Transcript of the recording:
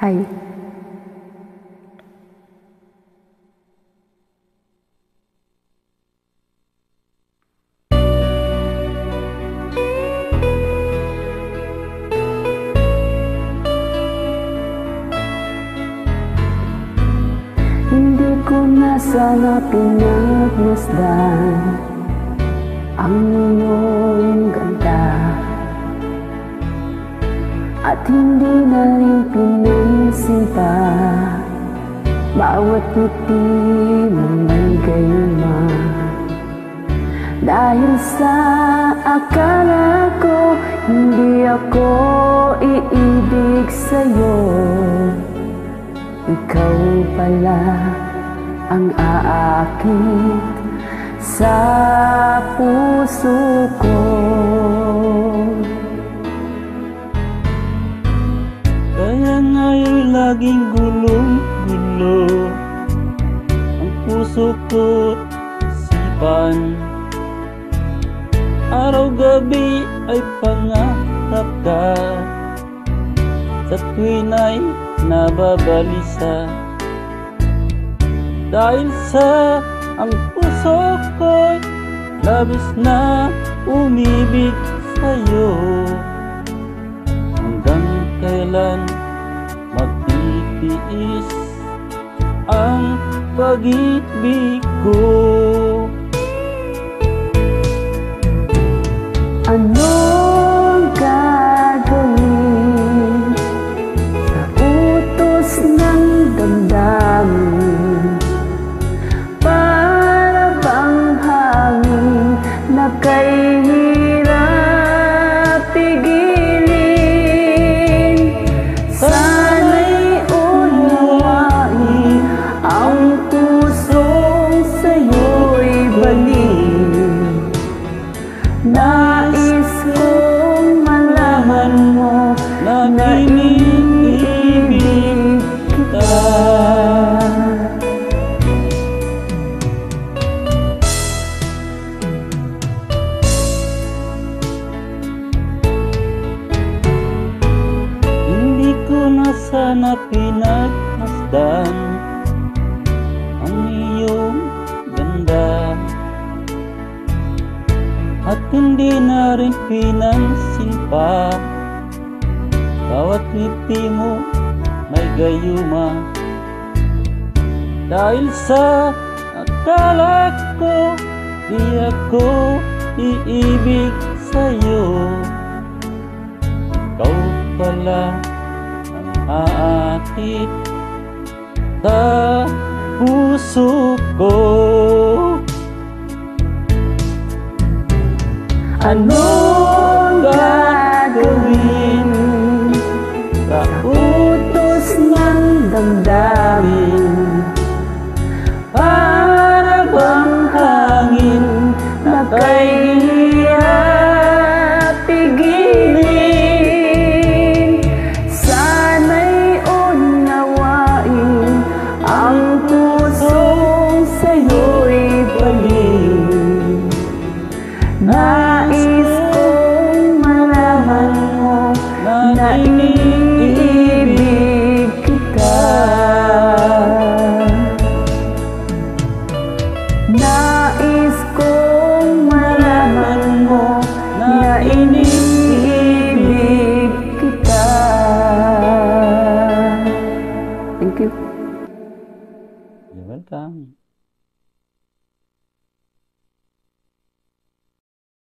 Hi. Hindi ko na sana pinagmasdan ang iyong ganda, at hindi na rin pinansin pa bawat ngiti mong may gayuma. Dahil sa akala ko hindi ako iibig sa'yo, ikaw pala ang aakit sa puso ko. Kaya nga'y laging gulong-gulo ang puso ko isipan. Araw-gabi ay pangarap ka, sa tuwin ay nababalisa. Dahil sa ang puso ko'y labis na umibig sa'yo. Hanggang kailan magtitiis ang pag-ibig ko? Anong gagawin sa utos ng damdamin? Para bang hangin na kay hirap pigilin? Sana'y unawain ang pusong sa'yo'y balik. Nais kong malaman mo na iniibig kita. Hindi ko na sana pinagmasdan ang iyong ganda, at hindi na rin pinansin pa bawat ngiti mo may gayuma. Dahil sa akala ko di ako iibig sa'yo, ikaw pala ang aakit sa puso ko. Anong gagawin sa utos ng damdamin? Para bang hangin na kay hirap pigilin? Sana'y unawain ang pusong sa'yo'y balik. Nais kong malaman mo na iniibig kita. Nais kong malaman mo na iniibig kita. Thank you. You're welcome.